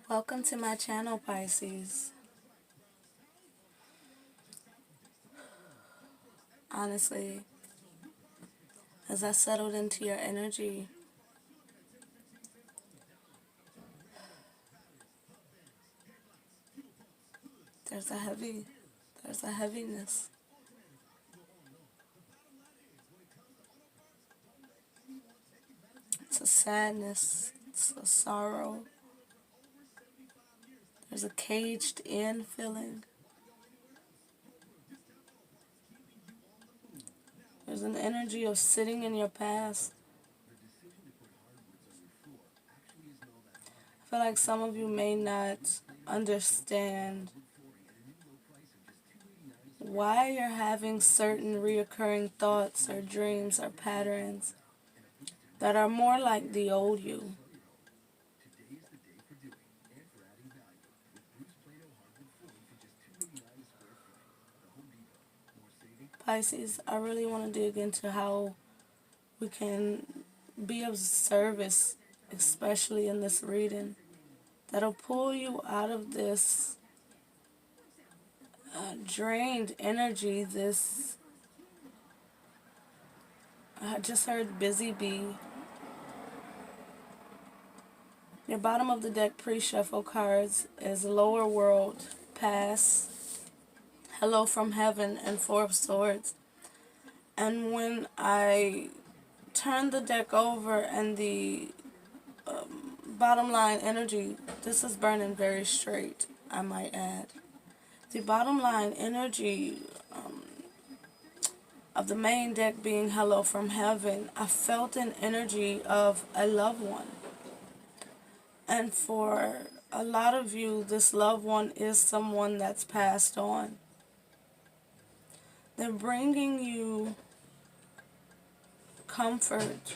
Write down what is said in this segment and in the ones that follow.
Welcome to my channel, Pisces. Honestly, as I settled into your energy, there's a heaviness. It's a sadness, it's a sorrow. There's a caged in feeling. There's an energy of sitting in your past. I feel like some of you may not understand why you're having certain reoccurring thoughts or dreams or patterns that are more like the old you. Pisces, I really want to dig into how we can be of service, especially in this reading, that'll pull you out of this drained energy, this, I just heard busy bee. Your bottom of the deck pre-shuffle cards is Lower World, Pass, Hello from Heaven, and Four of Swords. And when I turn the deck over and the bottom line energy, this is burning very straight, I might add. The bottom line energy of the main deck being Hello from Heaven, I felt an energy of a loved one. And for a lot of you, this loved one is someone that's passed on. They're bringing you comfort,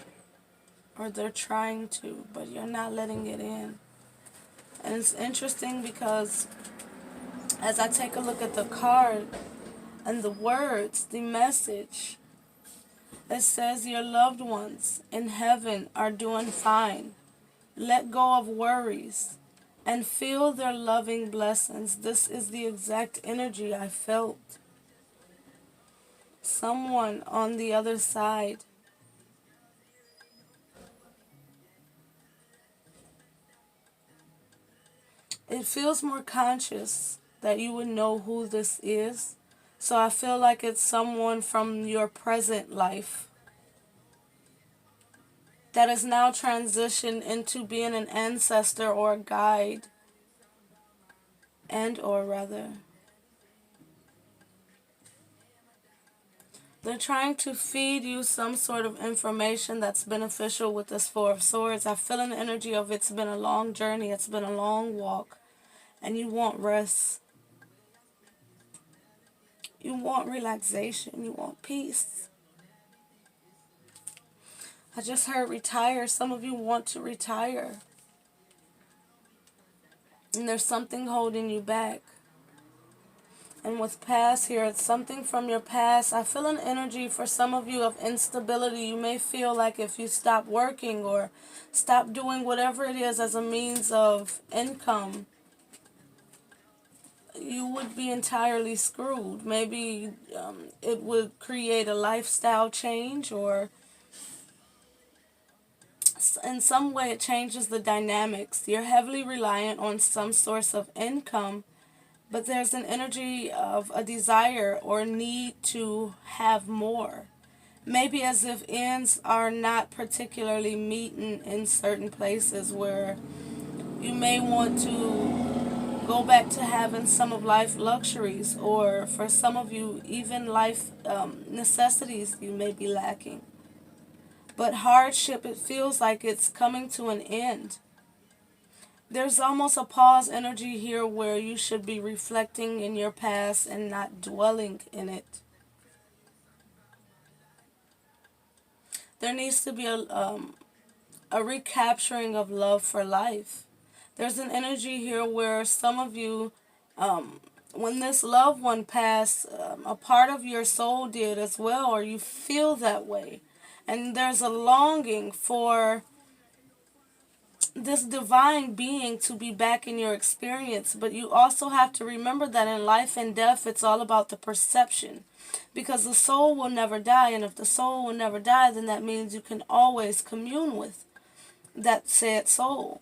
or they're trying to, but you're not letting it in. And it's interesting because as I take a look at the card and the words, the message, it says your loved ones in heaven are doing fine. Let go of worries and feel their loving blessings. This is the exact energy I felt. Someone on the other side it feels more conscious that you would know who this is. So I feel like it's someone from your present life that is now transitioned into being an ancestor or a guide, and or rather. They're trying to feed you some sort of information that's beneficial with this Four of Swords. I feel an energy of it's been a long journey, it's been a long walk, and you want rest. You want relaxation, you want peace. I just heard retire. Some of you want to retire. And there's something holding you back. And with past here, it's something from your past. I feel an energy for some of you of instability. You may feel like if you stop working or stop doing whatever it is as a means of income, you would be entirely screwed. Maybe it would create a lifestyle change, or in some way it changes the dynamics. You're heavily reliant on some source of income, but there's an energy of a desire or need to have more. Maybe as if ends are not particularly meeting in certain places where you may want to go back to having some of life luxuries, or for some of you, even life necessities you may be lacking. But hardship, it feels like it's coming to an end. There's almost a pause energy here where you should be reflecting in your past and not dwelling in it. There needs to be a recapturing of love for life. There's an energy here where some of you, when this loved one passed, a part of your soul did as well, or you feel that way. And there's a longing for this divine being to be back in your experience. But you also have to remember that in life and death, it's all about the perception. Because the soul will never die, and if the soul will never die, then that means you can always commune with that said soul.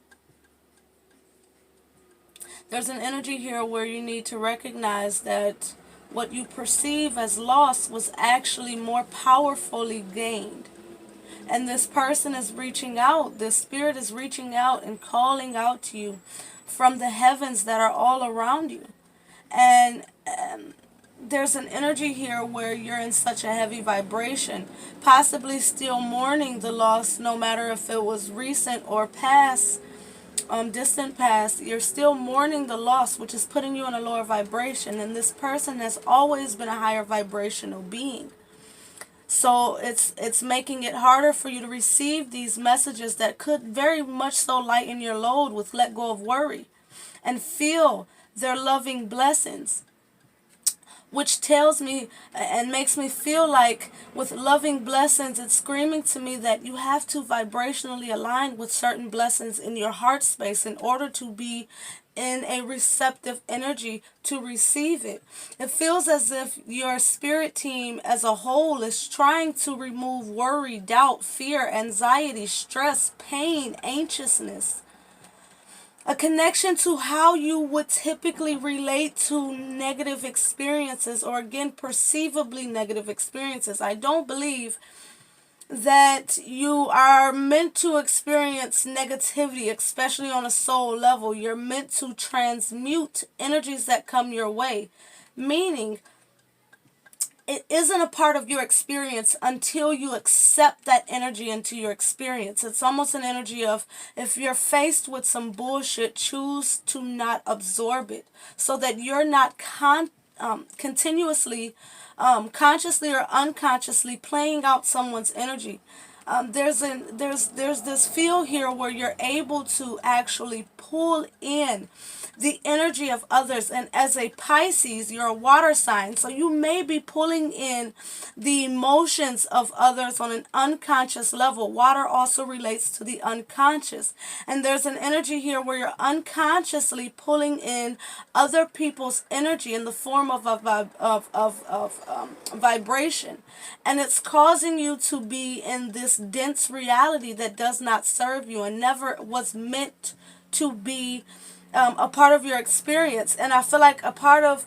There's an energy here where you need to recognize that what you perceive as loss was actually more powerfully gained. And this person is reaching out, this spirit is reaching out and calling out to you from the heavens that are all around you. And there's an energy here where you're in such a heavy vibration, possibly still mourning the loss, no matter if it was recent or past, distant past. You're still mourning the loss, which is putting you in a lower vibration. And this person has always been a higher vibrational being. So it's making it harder for you to receive these messages that could very much so lighten your load with let go of worry and feel their loving blessings, which tells me and makes me feel like with loving blessings, it's screaming to me that you have to vibrationally align with certain blessings in your heart space in order to be in a receptive energy to receive it. It feels as if your spirit team as a whole is trying to remove worry, doubt, fear, anxiety, stress, pain, anxiousness. A connection to how you would typically relate to negative experiences, or again, perceivably negative experiences. I don't believe that you are meant to experience negativity, especially on a soul level. You're meant to transmute energies that come your way, meaning it isn't a part of your experience until you accept that energy into your experience. It's almost an energy of, if you're faced with some bullshit, choose to not absorb it, so that you're not continuously, consciously or unconsciously playing out someone's energy. There's this feel here where you're able to actually pull in the energy of others. And as a Pisces, you're a water sign, so you may be pulling in the emotions of others on an unconscious level. Water also relates to the unconscious, and there's an energy here where you're unconsciously pulling in other people's energy in the form of vibration, and it's causing you to be in this dense reality that does not serve you and never was meant to be a part of your experience. And I feel like a part of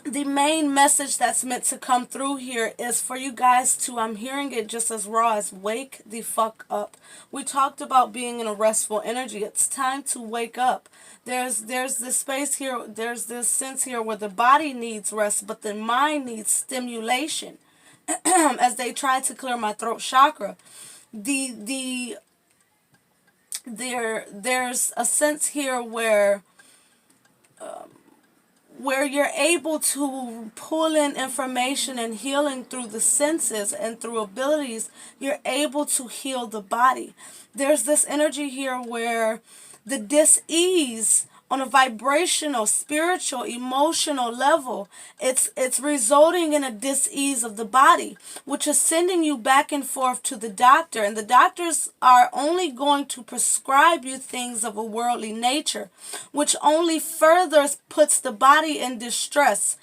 the main message that's meant to come through here is for you guys to, I'm hearing it just as raw as, wake the fuck up. We talked about being in a restful energy. It's time to wake up. There's this space here, there's this sense here where the body needs rest, but the mind needs stimulation. As they try to clear my throat chakra, there's a sense here where you're able to pull in information and healing through the senses and through abilities. You're able to heal the body. There's this energy here where the dis-ease on a vibrational, spiritual, emotional level, it's resulting in a dis-ease of the body, which is sending you back and forth to the doctor. And the doctors are only going to prescribe you things of a worldly nature, which only further puts the body in distress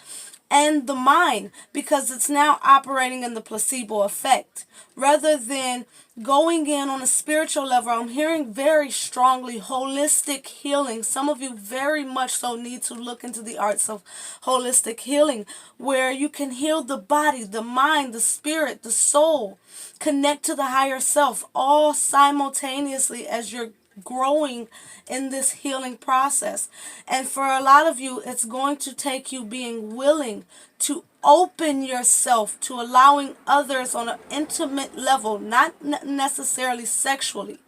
and the mind, because it's now operating in the placebo effect rather than going in on a spiritual level. I'm hearing very strongly holistic healing. Some of you very much so need to look into the arts of holistic healing, where you can heal the body, the mind, the spirit, the soul, connect to the higher self, all simultaneously as you're growing in this healing process. And for a lot of you, it's going to take you being willing to open yourself to allowing others on an intimate level, not necessarily sexually,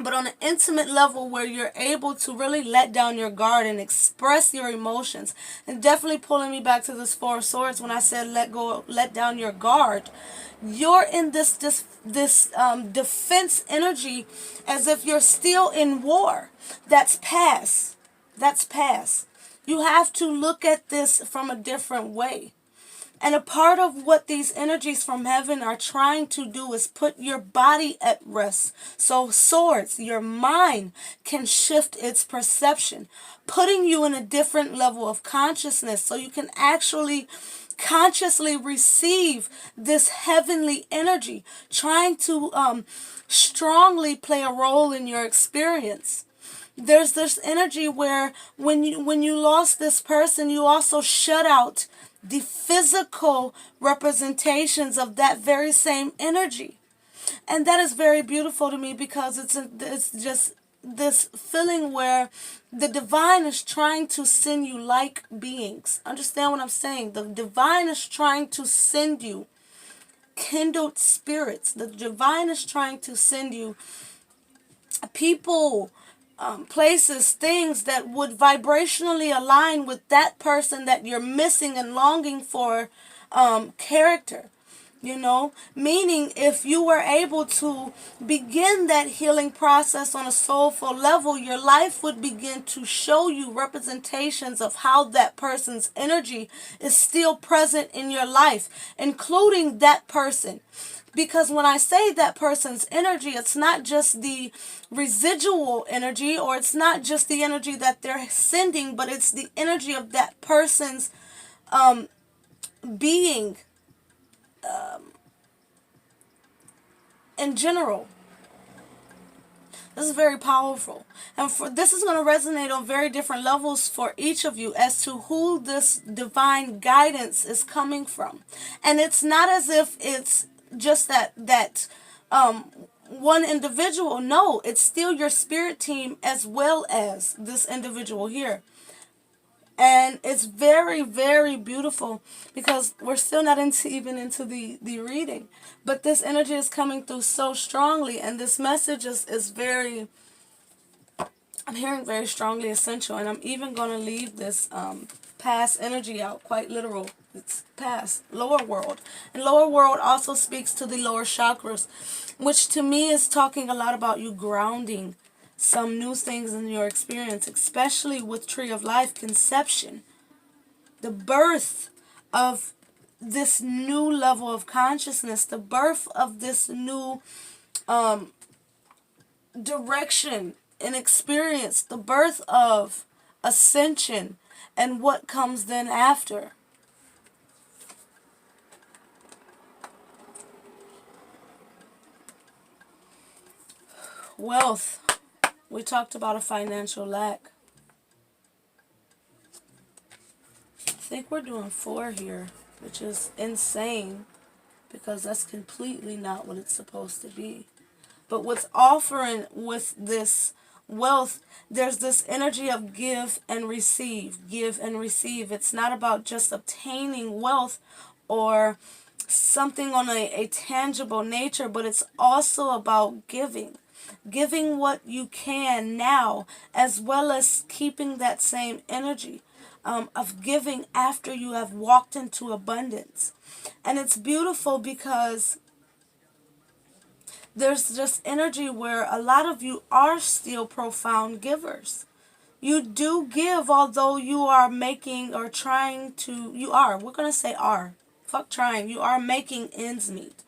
but on an intimate level where you're able to really let down your guard and express your emotions. And definitely pulling me back to this Four of Swords when I said let down your guard. You're in this defense energy as if you're still in war. That's past. That's past. You have to look at this from a different way. And a part of what these energies from heaven are trying to do is put your body at rest. So swords, your mind can shift its perception, putting you in a different level of consciousness so you can actually consciously receive this heavenly energy, trying to strongly play a role in your experience. There's this energy where when you lost this person, you also shut out the physical representations of that very same energy. And that is very beautiful to me because it's just this feeling where the divine is trying to send you like beings. Understand what I'm saying? The divine is trying to send you kindled spirits. The divine is trying to send you people, places, things that would vibrationally align with that person that you're missing and longing for, character. Meaning if you were able to begin that healing process on a soulful level, your life would begin to show you representations of how that person's energy is still present in your life, including that person. Because when I say that person's energy, it's not just the residual energy, or it's not just the energy that they're sending, but it's the energy of that person's being in general. This is very powerful. And this is going to resonate on very different levels for each of you as to who this divine guidance is coming from. And it's not as if it's just that one individual. No, it's still your spirit team as well as this individual here. And it's very, very beautiful because we're still not even into the reading. But this energy is coming through so strongly, and this message is very, I'm hearing very strongly essential. And I'm even going to leave this past energy out, quite literal. It's past, lower world. And lower world also speaks to the lower chakras, which to me is talking a lot about you grounding some new things in your experience, especially with Tree of Life conception. The birth of this new level of consciousness, the birth of this new direction and experience, the birth of ascension, and what comes then after. Wealth. We talked about a financial lack. I think we're doing 4 here, which is insane because that's completely not what it's supposed to be. But what's offering with this wealth, there's this energy of give and receive. Give and receive. It's not about just obtaining wealth or something on a tangible nature, but it's also about giving. Giving what you can now, as well as keeping that same energy of giving after you have walked into abundance. And it's beautiful because there's this energy where a lot of you are still profound givers. You do give, although you are making or trying to, we're going to say are. Fuck trying. You are making ends meet,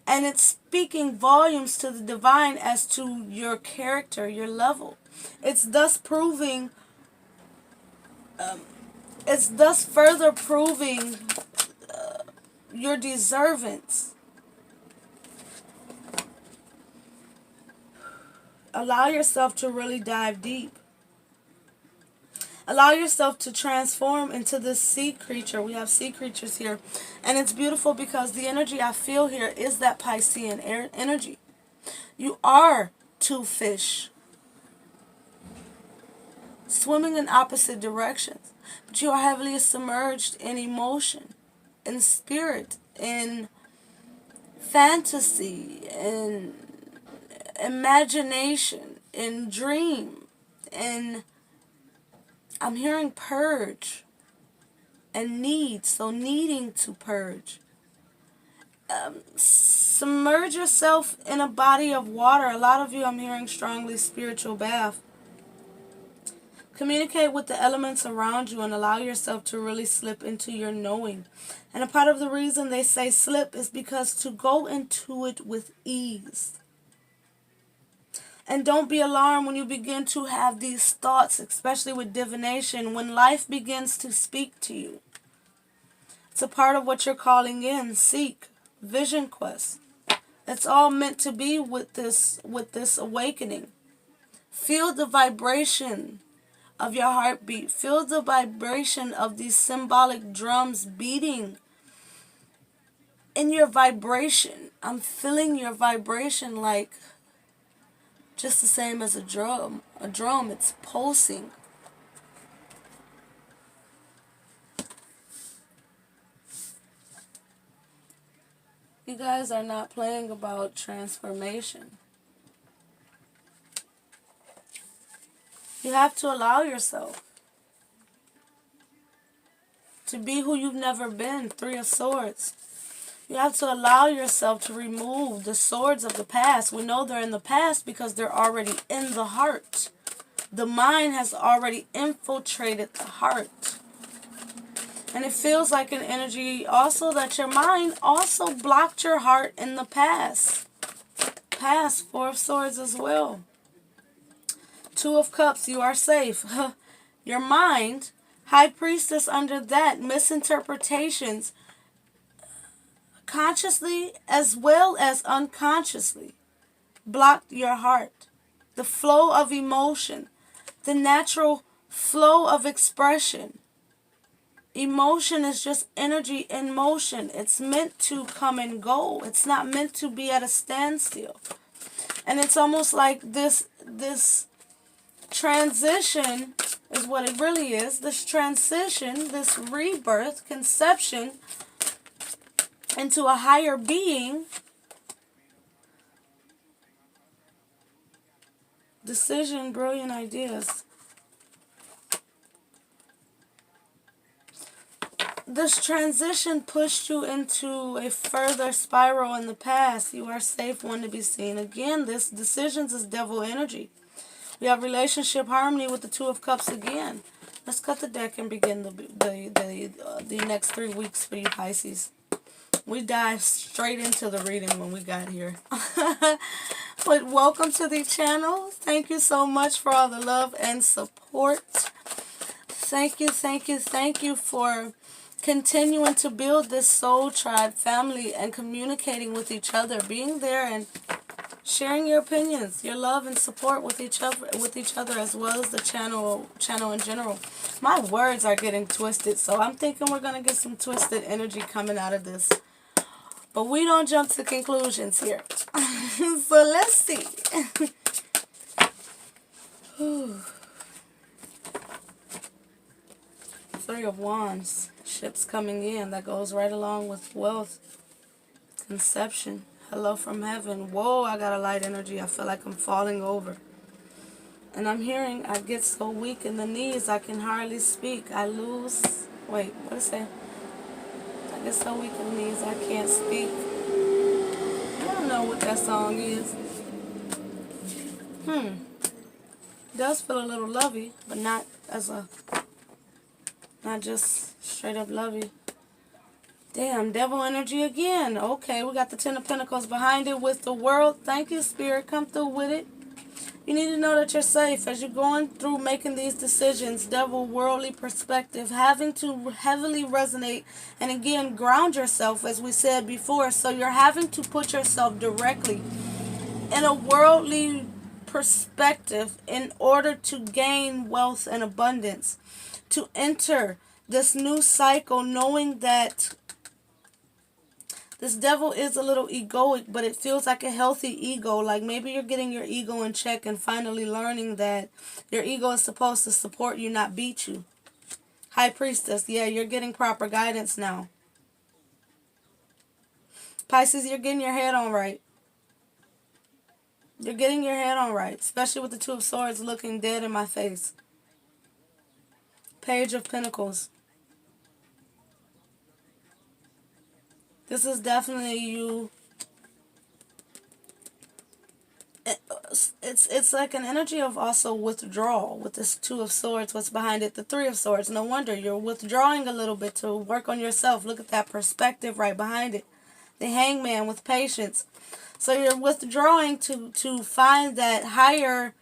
And it's speaking volumes to the divine as to your character, your level. It's thus proving, it's thus further proving your deservance. Allow yourself to really dive deep. Allow yourself to transform into this sea creature. We have sea creatures here. And it's beautiful because the energy I feel here is that Piscean energy. You are 2 fish swimming in opposite directions. But you are heavily submerged in emotion, in spirit, in fantasy, in imagination, in dream, in, I'm hearing purge and need, so needing to purge. Submerge yourself in a body of water. A lot of you, I'm hearing strongly spiritual bath. Communicate with the elements around you and allow yourself to really slip into your knowing. And a part of the reason they say slip is because to go into it with ease. And don't be alarmed when you begin to have these thoughts, especially with divination, when life begins to speak to you. It's a part of what you're calling in. Seek. Vision quest. It's all meant to be with this awakening. Feel the vibration of your heartbeat. Feel the vibration of these symbolic drums beating in your vibration. I'm feeling your vibration like just the same as a drum. A drum, it's pulsing. You guys are not playing about transformation. You have to allow yourself to be who you've never been. 3 of Swords. You have to allow yourself to remove the swords of the past. We know they're in the past because they're already in the heart. The mind has already infiltrated the heart. And it feels like an energy also that your mind also blocked your heart in the past. Past 4 of Swords as well. 2 of Cups, you are safe. Your mind, High Priestess under that, misinterpretations, consciously as well as unconsciously, blocked your heart. The flow of emotion, the natural flow of expression. Emotion is just energy in motion. It's meant to come and go. It's not meant to be at a standstill. And it's almost like this transition is what it really is. This transition, this rebirth, conception into a higher being. Decision, brilliant ideas. This transition pushed you into a further spiral in the past. You are safe, one to be seen. Again, this decisions is devil energy. We have relationship harmony with the 2 of Cups again. Let's cut the deck and begin the next 3 weeks for you Pisces. We dived straight into the reading when we got here. But welcome to the channel. Thank you so much for all the love and support. Thank you, thank you, thank you for continuing to build this soul tribe family and communicating with each other, being there and sharing your opinions, your love and support with each other as well as the channel in general. My words are getting twisted, so I'm thinking we're going to get some twisted energy coming out of this. But we don't jump to conclusions here. So let's see. 3 of Wands. Ships coming in. That goes right along with wealth. Conception. Hello from heaven. Whoa, I got a light energy. I feel like I'm falling over. And I'm hearing I get so weak in the knees I can hardly speak. I lose. Wait, what is that? I get so weak in the knees I can't speak. I don't know what that song is. It does feel a little lovey, but not just straight up lovey. Damn, devil energy again. Okay, we got the 10 of Pentacles behind it with the World. Thank you, Spirit. Come through with it. You need to know that you're safe as you're going through making these decisions. Devil, worldly perspective, having to heavily resonate and again ground yourself, as we said before. So you're having to put yourself directly in a worldly perspective in order to gain wealth and abundance. To enter this new cycle knowing that this devil is a little egoic, but it feels like a healthy ego. Like maybe you're getting your ego in check and finally learning that your ego is supposed to support you, not beat you. High Priestess, yeah, you're getting proper guidance now. Pisces, you're getting your head on right. You're getting your head on right, especially with the 2 of Swords looking dead in my face. Page of Pentacles. This is definitely you it's like an energy of also withdrawal with this Two of Swords. What's behind it? The Three of Swords. No wonder you're withdrawing a little bit to work on yourself. Look at that perspective right behind it. The Hangman with patience. So you're withdrawing to find that higher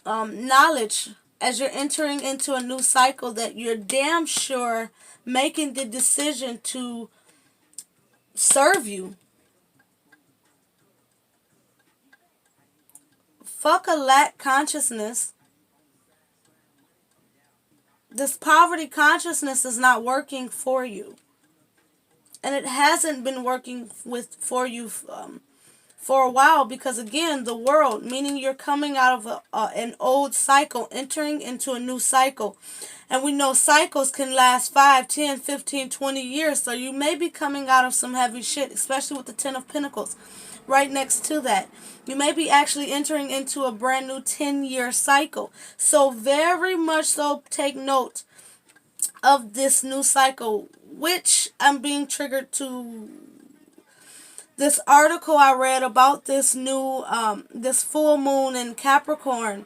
knowledge as you're entering into a new cycle, that you're damn sure making the decision to serve you. Fuck a lack consciousness. This poverty consciousness is not working for you. And it hasn't been working for you for a while, because again, the world, meaning you're coming out of an old cycle, entering into a new cycle. And we know cycles can last 5, 10, 15, 20 years. So you may be coming out of some heavy shit, especially with the Ten of Pentacles right next to that. You may be actually entering into a brand new 10-year cycle. So very much so take note of this new cycle, which I'm being triggered to this article I read about this new, this full moon in Capricorn,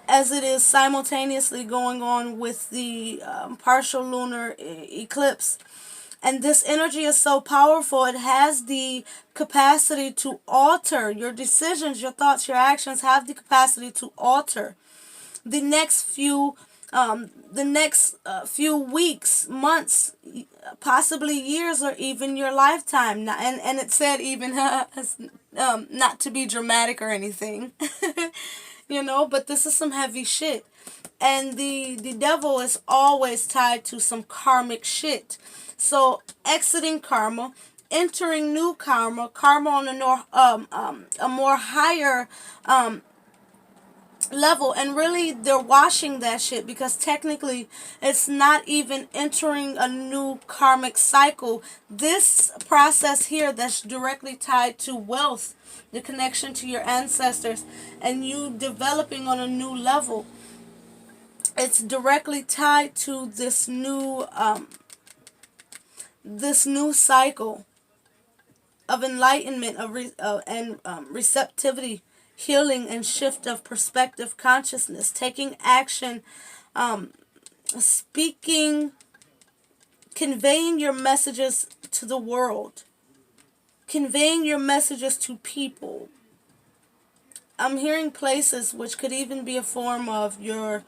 as it is simultaneously going on with the partial lunar eclipse. And this energy is so powerful, it has the capacity to alter your decisions, your thoughts, your actions have the capacity to alter the next few weeks, months, possibly years, or even your lifetime. And it said even not to be dramatic or anything, but this is some heavy shit. And the devil is always tied to some karmic shit. So exiting karma, entering new karma on a more higher level. And really they're washing that shit, because technically it's not even entering a new karmic cycle. This process here that's directly tied to wealth, the connection to your ancestors, and you developing on a new level, it's directly tied to this new cycle of enlightenment, and receptivity, healing, and shift of perspective, consciousness, taking action, speaking, conveying your messages to the world, conveying your messages to people. I'm hearing places which could even be a form of your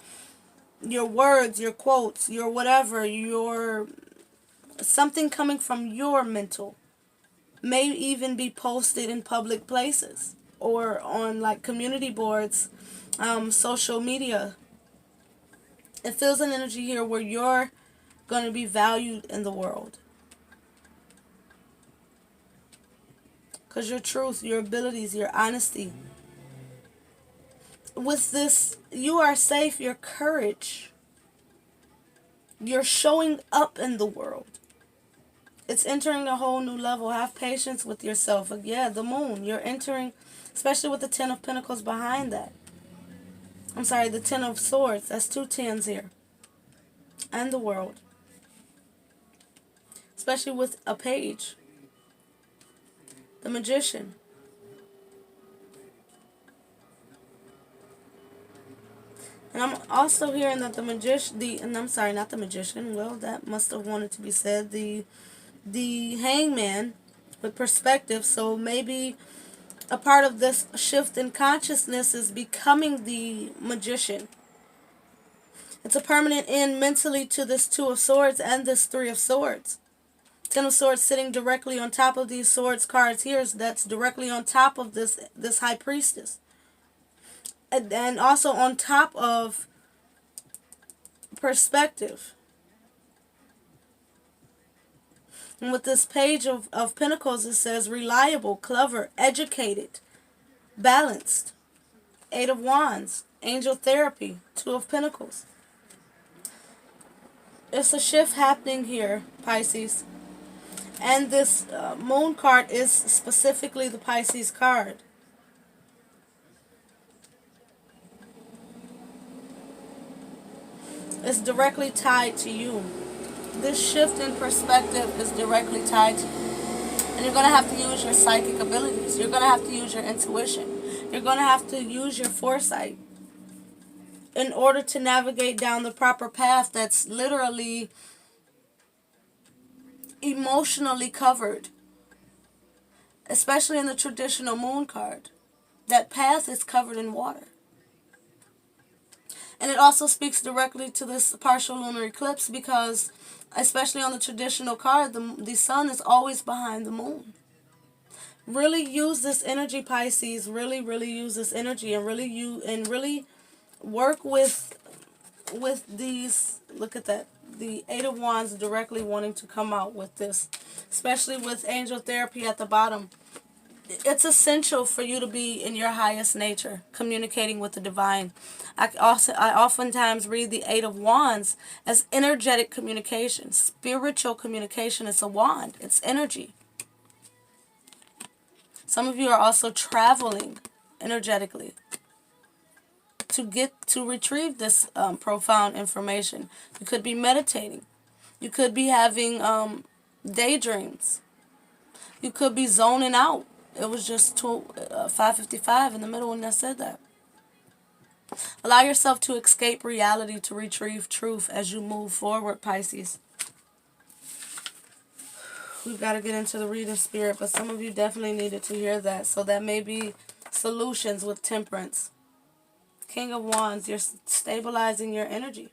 words, your quotes, your whatever, your something coming from your mental may even be posted in public places or on like community boards, social media. It feels an energy here where you're going to be valued in the world, because your truth, your abilities, your honesty. With this, you are safe, your courage, you're showing up in the world. It's entering a whole new level. Have patience with yourself. Yeah, the moon. You're entering, especially with the Ten of Pentacles behind that. I'm sorry, the Ten of Swords. That's 2 tens here. And the world. Especially with a page. The Magician. And I'm also hearing that the magician, I'm sorry, not the magician. Well, that must have wanted to be said. The hangman with perspective. So maybe a part of this shift in consciousness is becoming the magician. It's a permanent end mentally to this Two of Swords and this Three of Swords. Ten of Swords sitting directly on top of these swords cards here. That's directly on top of this High Priestess. And also on top of perspective. And with this Page of Pentacles, it says reliable, clever, educated, balanced. 8 of Wands, angel therapy, 2 of Pentacles. It's a shift happening here, Pisces. And this moon card is specifically the Pisces card. It's directly tied to you. This shift in perspective is directly tied to you. And you're going to have to use your psychic abilities. You're going to have to use your intuition. You're going to have to use your foresight in order to navigate down the proper path that's literally emotionally covered, especially in the traditional moon card. That path is covered in water. And it also speaks directly to this partial lunar eclipse because, especially on the traditional card, the sun is always behind the moon. Really use this energy, Pisces. Really, really use this energy, and really work with these. Look at that. The Eight of Wands directly wanting to come out with this, especially with angel therapy at the bottom. It's essential for you to be in your highest nature, communicating with the divine. I oftentimes read the Eight of Wands as energetic communication, spiritual communication. It's a wand. It's energy. Some of you are also traveling energetically to retrieve this profound information. You could be meditating. You could be having daydreams. You could be zoning out. It was just 5:55 in the middle when I said that. Allow yourself to escape reality to retrieve truth as you move forward, Pisces. We've got to get into the reading spirit, but some of you definitely needed to hear that. So that may be solutions with temperance. King of Wands, you're stabilizing your energy.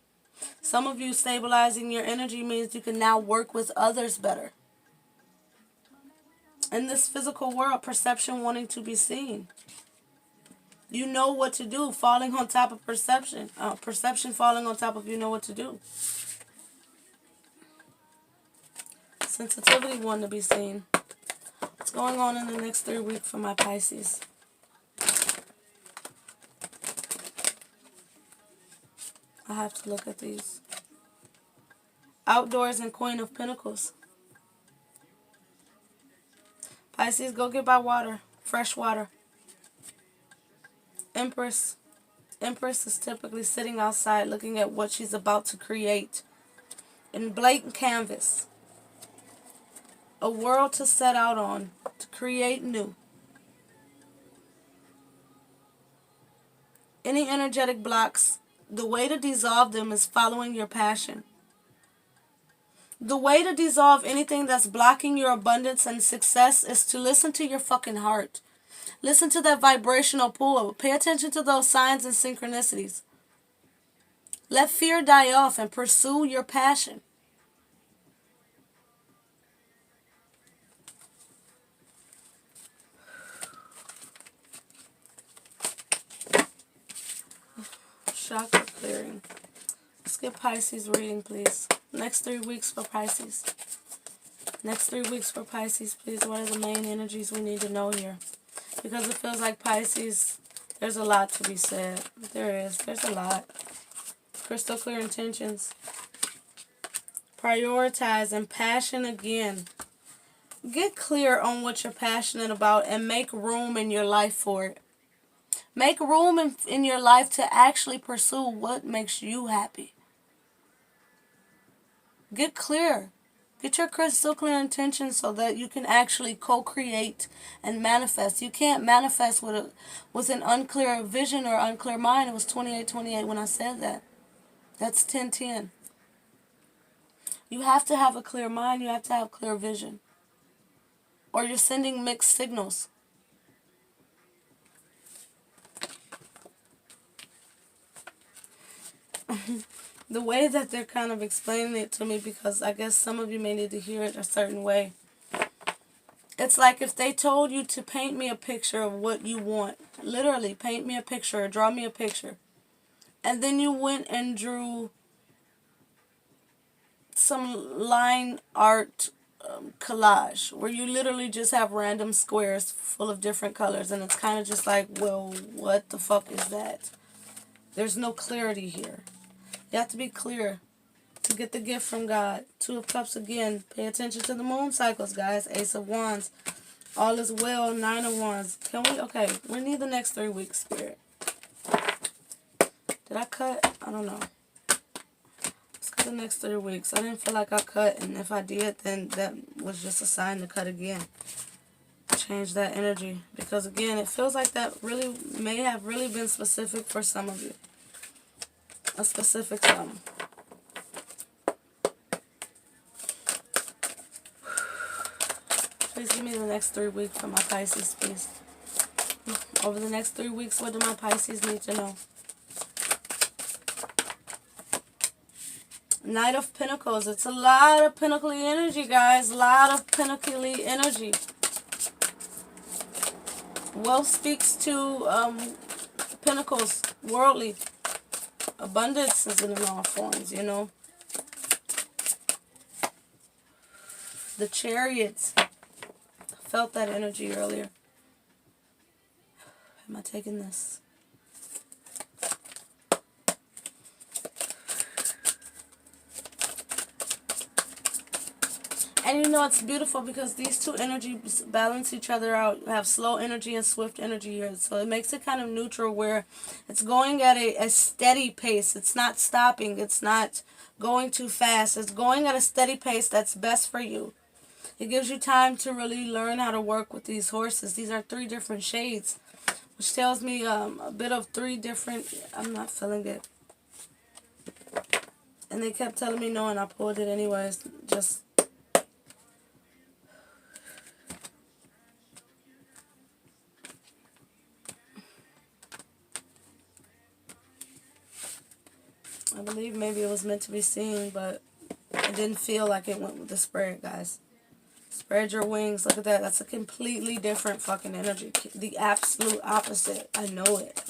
Some of you stabilizing your energy means you can now work with others better. In this physical world, perception wanting to be seen. You know what to do, falling on top of perception. Perception falling on top of you know what to do. Sensitivity wanting to be seen. What's going on in the next 3 weeks for my Pisces? I have to look at these. Outdoors and Queen of Pentacles. Pisces, go get by water. Fresh water. Empress. Empress is typically sitting outside looking at what she's about to create. In blank canvas. A world to set out on. To create new. Any energetic blocks, the way to dissolve them is following your passion. The way to dissolve anything that's blocking your abundance and success is to listen to your fucking heart. Listen to that vibrational pull. Pay attention to those signs and synchronicities. Let fear die off and pursue your passion. Chakra clearing. Let's get Pisces reading, please. Next 3 weeks for Pisces. Next 3 weeks for Pisces, please. What are the main energies we need to know here? Because it feels like Pisces, there's a lot to be said. There is. There's a lot. Crystal clear intentions. Prioritize and passion again. Get clear on what you're passionate about and make room in your life for it. Make room in your life to actually pursue what makes you happy. Get clear. Get your crystal clear intentions so that you can actually co-create and manifest. You can't manifest with an unclear vision or unclear mind. It was 28:28 when I said that. That's 10:10. You have to have a clear mind. You have to have clear vision. Or you're sending mixed signals. The way that they're kind of explaining it to me, because I guess some of you may need to hear it a certain way. It's like if they told you to paint me a picture of what you want. Literally, paint me a picture or draw me a picture. And then you went and drew some line art collage where you literally just have random squares full of different colors. And it's kind of just like, well, what the fuck is that? There's no clarity here. You have to be clear to get the gift from God. 2 of Cups again. Pay attention to the moon cycles, guys. Ace of Wands. All is well. 9 of Wands. Can we? Okay. We need the next 3 weeks, Spirit. Did I cut? I don't know. Let's cut the next 3 weeks. I didn't feel like I cut. And if I did, then that was just a sign to cut again. change that energy. Because again, it feels like that really may have really been specific for some of you. A specific some. Please give me the next 3 weeks for my Pisces, please. Over the next 3 weeks, what do my Pisces need to know? Knight of Pentacles. It's a lot of pinnacly energy, guys. A lot of pinnacly energy. Wealth speaks to Pentacles, worldly. Abundance is in all forms, you know. The Chariots. I felt that energy earlier. Am I taking this? And you know, it's beautiful because these two energies balance each other out. You have slow energy and swift energy here. So it makes it kind of neutral where it's going at a steady pace. It's not stopping. It's not going too fast. It's going at a steady pace that's best for you. It gives you time to really learn how to work with these horses. These are 3 different shades, which tells me a bit of 3 different... I'm not feeling it. And they kept telling me no, and I pulled it anyways. Just... I believe maybe it was meant to be seen, but it didn't feel like it went with the spread, guys. Spread your wings. Look at that. That's a completely different fucking energy. The absolute opposite. I know it.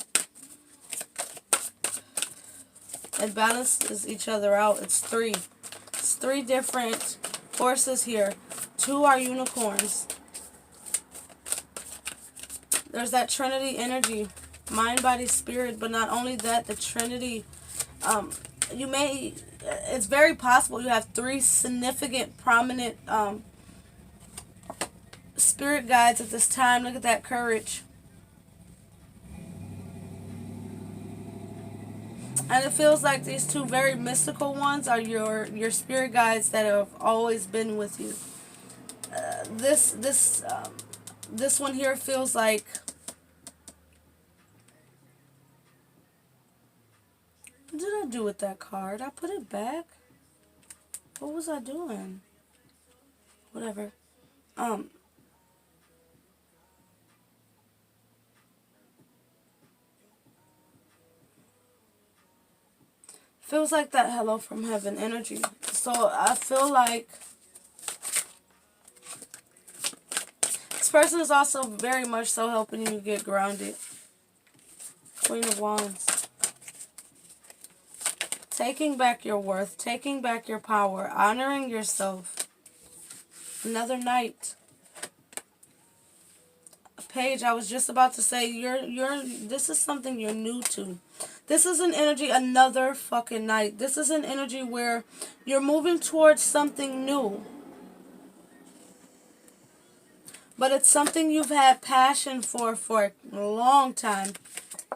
It balances each other out. It's 3. It's 3 different horses here. 2 are unicorns. There's that Trinity energy. Mind, body, spirit. But not only that, the Trinity... it's very possible you have 3 significant, prominent spirit guides at this time. Look at that courage. And it feels like these 2 very mystical ones are your spirit guides that have always been with you. This one here feels like... What did I do with that card? I put it back? What was I doing? Whatever. Feels like that hello from heaven energy. So I feel like this person is also very much so helping you get grounded. Queen of Wands. Taking back your worth, taking back your power, honoring yourself. Another Knight. Page, I was just about to say, this is something you're new to. This is an energy, another fucking Knight. This is an energy where you're moving towards something new. But it's something you've had passion for a long time.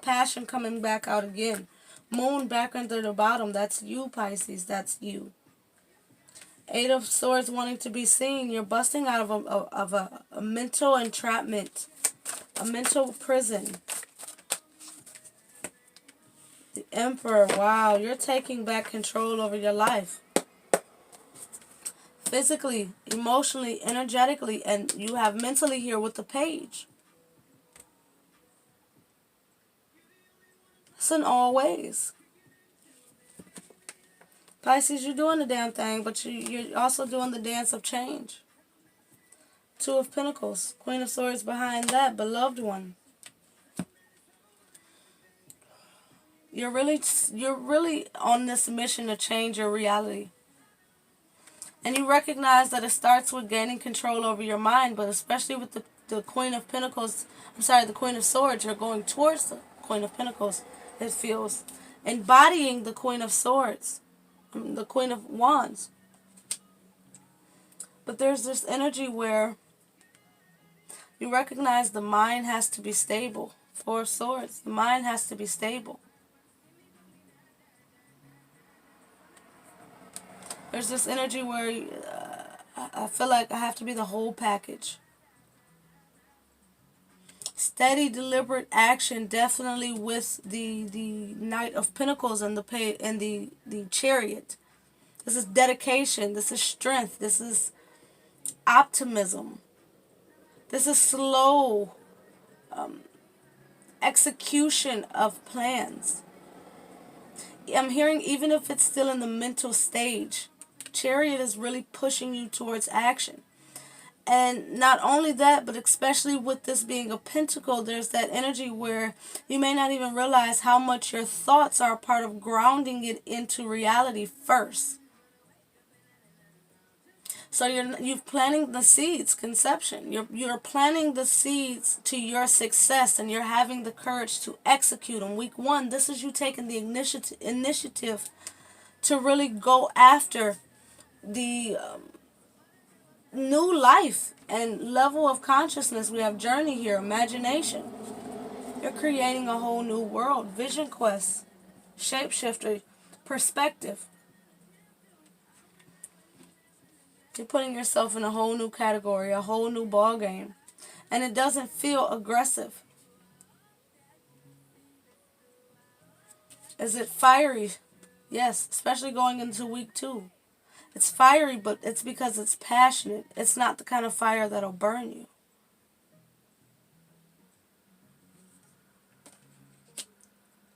Passion coming back out again. Moon back under the bottom. That's you, Pisces. That's you. 8 of Swords wanting to be seen. You're busting out of a mental entrapment. A mental prison. The Emperor. Wow. You're taking back control over your life. Physically, emotionally, energetically. And you have mentally here with the Page. It's in all ways. Pisces, you're doing the damn thing, but you're also doing the dance of change. 2 of Pentacles. Queen of Swords behind that. Beloved one. You're really on this mission to change your reality. And you recognize that it starts with gaining control over your mind, but especially with the Queen of Pentacles, the Queen of Swords, you're going towards the Queen of Pentacles, it feels. Embodying the Queen of Swords, the Queen of Wands. But there's this energy where you recognize the mind has to be stable. 4 of Swords, the mind has to be stable. There's this energy where I feel like I have to be the whole package. Steady, deliberate action, definitely with the Knight of Pentacles and the Chariot. This is dedication. This is strength. This is optimism. This is slow execution of plans. I'm hearing even if it's still in the mental stage, Chariot is really pushing you towards action. And not only that, but especially with this being a pentacle, there's that energy where you may not even realize how much your thoughts are a part of grounding it into reality first. So you're planting the seeds, conception. You're planting the seeds to your success, and you're having the courage to execute them. Week 1, this is you taking the initiative to really go after the new life and level of consciousness. We have journey here, imagination. You're creating a whole new world. Vision quest, shapeshifter, perspective. You're putting yourself in a whole new category, a whole new ball game. And it doesn't feel aggressive. Is it fiery? Yes, especially going into week 2. It's fiery, but it's because it's passionate. It's not the kind of fire that'll burn you.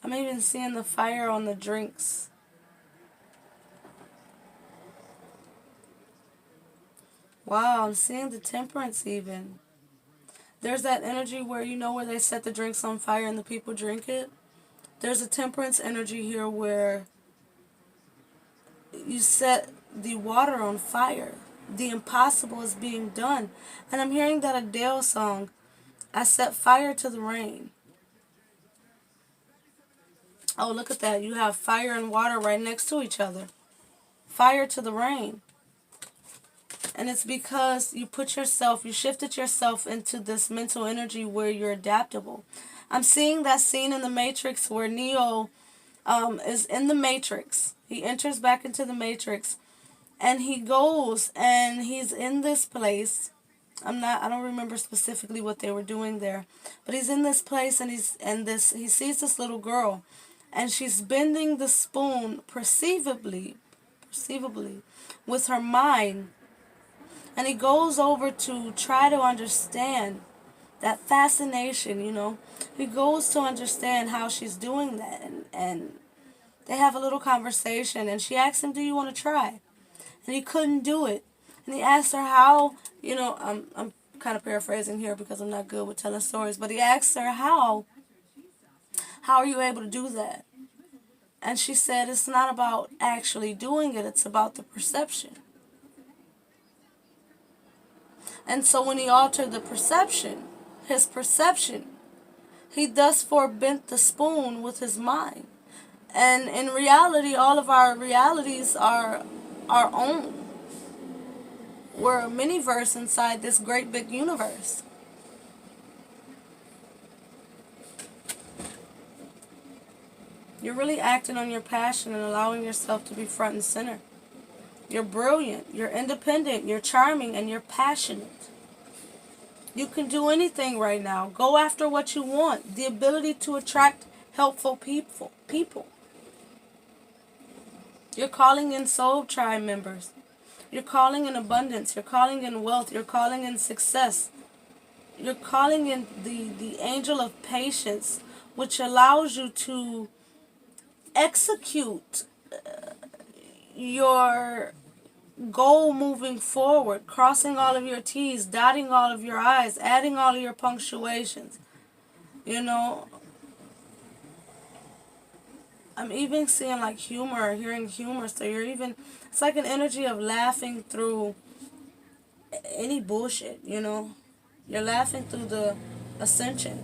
I'm even seeing the fire on the drinks. Wow, I'm seeing the temperance even. There's that energy where where they set the drinks on fire and the people drink it. There's a temperance energy here where you set the water on fire. The impossible is being done. And I'm hearing that Adele song, I set fire to the rain. Oh, look at that. You have fire and water right next to each other. Fire to the rain. And it's because you shifted yourself into this mental energy where you're adaptable. I'm seeing that scene in the Matrix where Neo is in the Matrix. He enters back into the Matrix. And he goes and he's in this place. I don't remember specifically what they were doing there. But he's in this place and he sees this little girl. And she's bending the spoon perceivably with her mind. And he goes over to try to understand that fascination, He goes to understand how she's doing that. And they have a little conversation. And she asks him, do you want to try? And he couldn't do it. And he asked her how, I'm kind of paraphrasing here because I'm not good with telling stories. But he asked her how are you able to do that? And she said, it's not about actually doing it. It's about the perception. And so when he altered his perception, he thus forbent the spoon with his mind. And in reality, all of our realities are our own. We're a mini-verse inside this great big universe. You're really acting on your passion and allowing yourself to be front and center. You're brilliant, you're independent, you're charming, and you're passionate. You can do anything right now. Go after what you want. The ability to attract helpful people. You're calling in soul tribe members. You're calling in abundance. You're calling in wealth. You're calling in success. You're calling in the angel of patience, which allows you to execute your goal moving forward, crossing all of your T's, dotting all of your I's, adding all of your punctuations. I'm even seeing like humor, hearing humor. So it's like an energy of laughing through any bullshit, You're laughing through the ascension.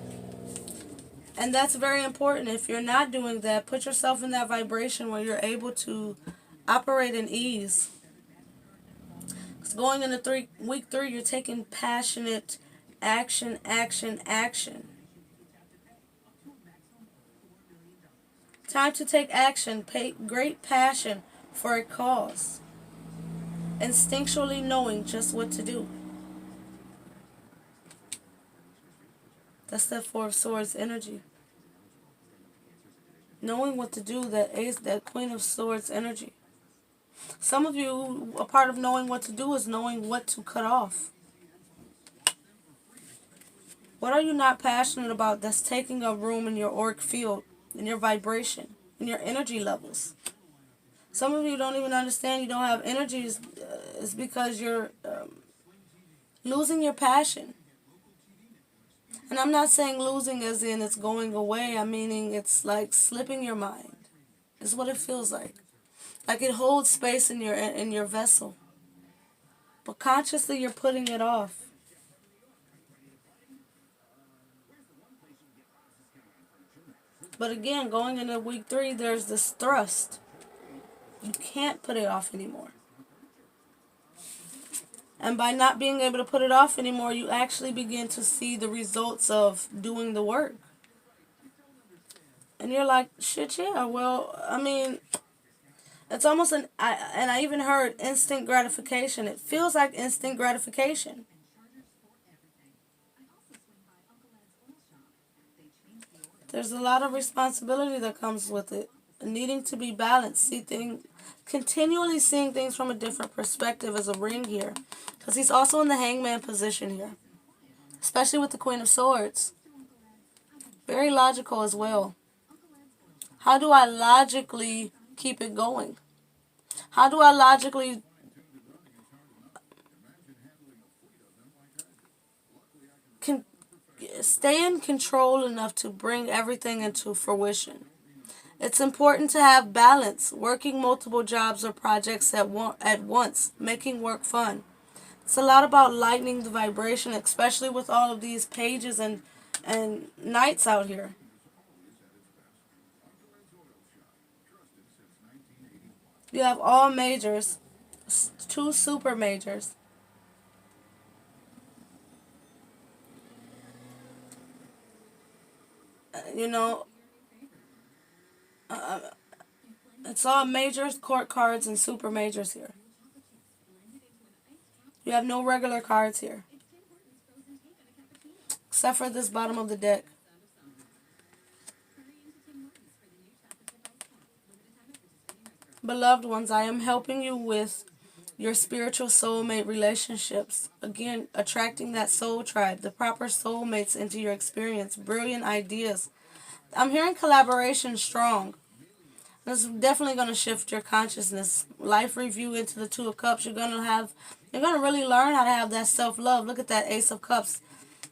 And that's very important. If you're not doing that, put yourself in that vibration where you're able to operate in ease. Because going into week 3, you're taking passionate action. Time to take action. Pay great passion for a cause. Instinctually knowing just what to do. That's that Four of Swords energy. Knowing what to do, that Queen of Swords energy. Some of you, a part of knowing what to do is knowing what to cut off. What are you not passionate about that's taking up room in your auric field, in your vibration, in your energy levels? Some of you don't even understand you don't have energy is because you're losing your passion. And I'm not saying losing as in it's going away. I'm meaning it's like slipping your mind. Is what it feels like. Like it holds space in your vessel. But consciously you're putting it off. But again, going into week 3, there's this thrust. You can't put it off anymore. And by not being able to put it off anymore, you actually begin to see the results of doing the work. And you're like, shit, yeah, well, I mean, it's almost and I even heard instant gratification. It feels like instant gratification. There's a lot of responsibility that comes with it. Needing to be balanced. Continually seeing things from a different perspective as a ring here. Because he's also in the hangman position here. Especially with the Queen of Swords. Very logical as well. How do I logically keep it going? How do I logically stay in control enough to bring everything into fruition? It's important to have balance, working multiple jobs or projects at once, making work fun. It's a lot about lightening the vibration, especially with all of these pages and knights out here. You have all majors, 2 super majors. You know, it's all majors, court cards, and super majors here. You have no regular cards here. Except for this bottom of the deck. Beloved ones, I am helping you with your spiritual soulmate relationships. Again, attracting that soul tribe, the proper soulmates into your experience. Brilliant ideas. I'm hearing collaboration strong. This is definitely going to shift your consciousness. Life review into the 2 of Cups. You're going to really learn how to have that self-love. Look at that Ace of Cups.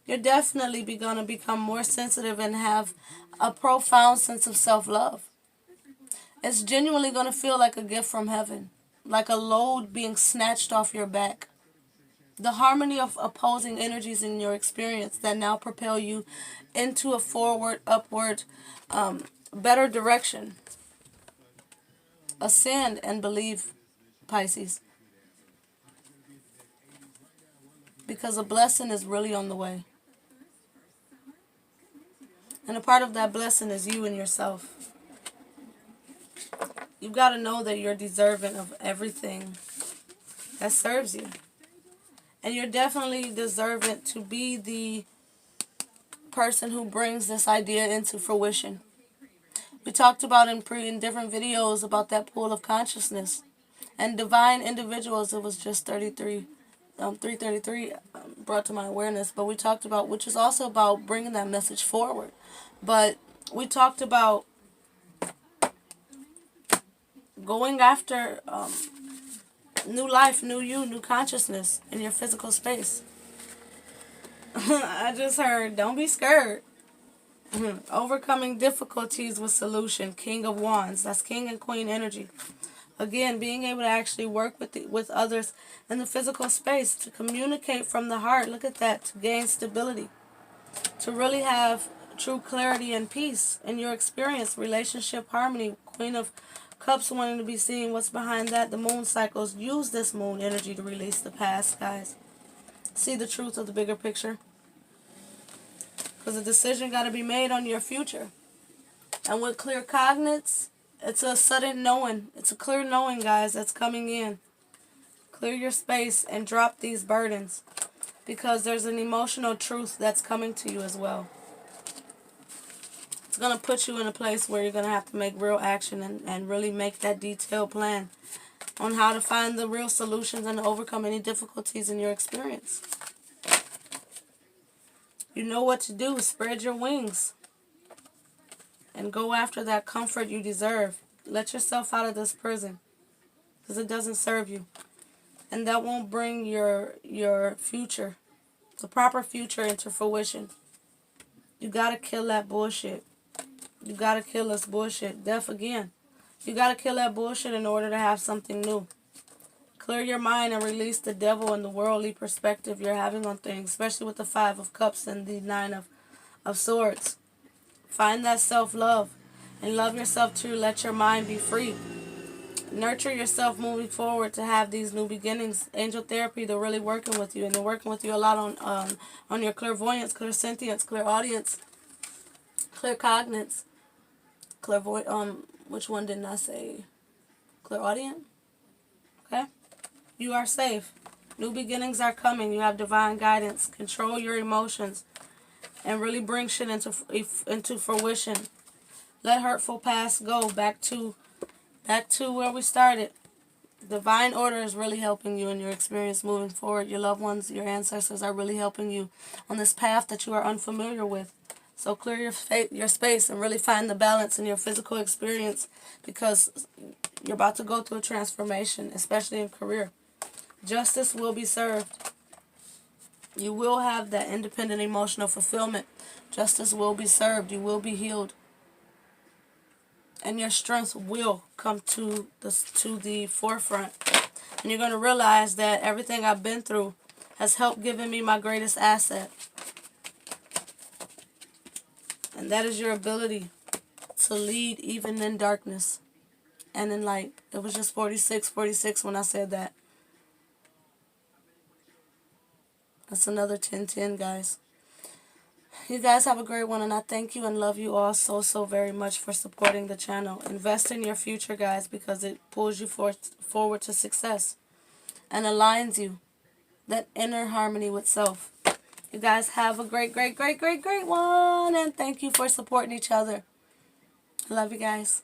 You're definitely going to become more sensitive and have a profound sense of self-love. It's genuinely going to feel like a gift from heaven. Like a load being snatched off your back. The harmony of opposing energies in your experience that now propel you into a forward, upward, better direction. Ascend and believe, Pisces. Because a blessing is really on the way. And a part of that blessing is you and yourself. You've got to know that you're deserving of everything that serves you. And you're definitely deserving to be the person who brings this idea into fruition. We talked about in different videos about that pool of consciousness. And divine individuals, it was just 333 brought to my awareness. But we talked about, which is also about bringing that message forward. But we talked about going after new life, new you, new consciousness in your physical space. I just heard, don't be scared. Overcoming difficulties with solution. King of Wands. That's King and Queen energy. Again, being able to actually work with others in the physical space. To communicate from the heart. Look at that. To gain stability. To really have true clarity and peace in your experience. Relationship harmony. Queen of Cups wanting to be seen. What's behind that? The moon cycles. Use this moon energy to release the past, guys. See the truth of the bigger picture. Because a decision got to be made on your future. And with clear cognates, it's a sudden knowing. It's a clear knowing, guys, that's coming in. Clear your space and drop these burdens. Because there's an emotional truth that's coming to you as well. going to put you in a place where you're going to have to make real action and really make that detailed plan on how to find the real solutions and to overcome any difficulties in your experience. You know what to do. Spread your wings and go after that comfort you deserve. Let yourself out of this prison because it doesn't serve you. And that won't bring your future, the proper future, into fruition. You got to kill that bullshit. You got to kill this bullshit. Death again. You got to kill that bullshit in order to have something new. Clear your mind and release the devil and the worldly perspective you're having on things, especially with the 5 of Cups and the 9 of Swords. Find that self-love and love yourself too. Let your mind be free. Nurture yourself moving forward to have these new beginnings. Angel therapy, they're really working with you, and they're working with you a lot on your clairvoyance, clairsentience, clairaudience, claircognizance, which one didn't I say? Clairaudient? Okay? You are safe. New beginnings are coming. You have divine guidance. Control your emotions and really bring shit into fruition. Let hurtful past go. Back to where we started. Divine order is really helping you in your experience moving forward. Your loved ones, your ancestors are really helping you on this path that you are unfamiliar with. So clear your space and really find the balance in your physical experience, because you're about to go through a transformation, especially in career. Justice will be served. You will have that independent emotional fulfillment. Justice will be served. You will be healed. And your strength will come to the forefront. And you're going to realize that everything I've been through has helped giving me my greatest asset. And that is your ability to lead even in darkness and in light. It was just 46 when I said that. That's another 10-10, guys. You guys have a great one, and I thank you and love you all so very much for supporting the channel. Invest in your future, guys, because it pulls you forward to success and aligns you. That inner harmony with self. You guys have a great one, and thank you for supporting each other. I love you guys.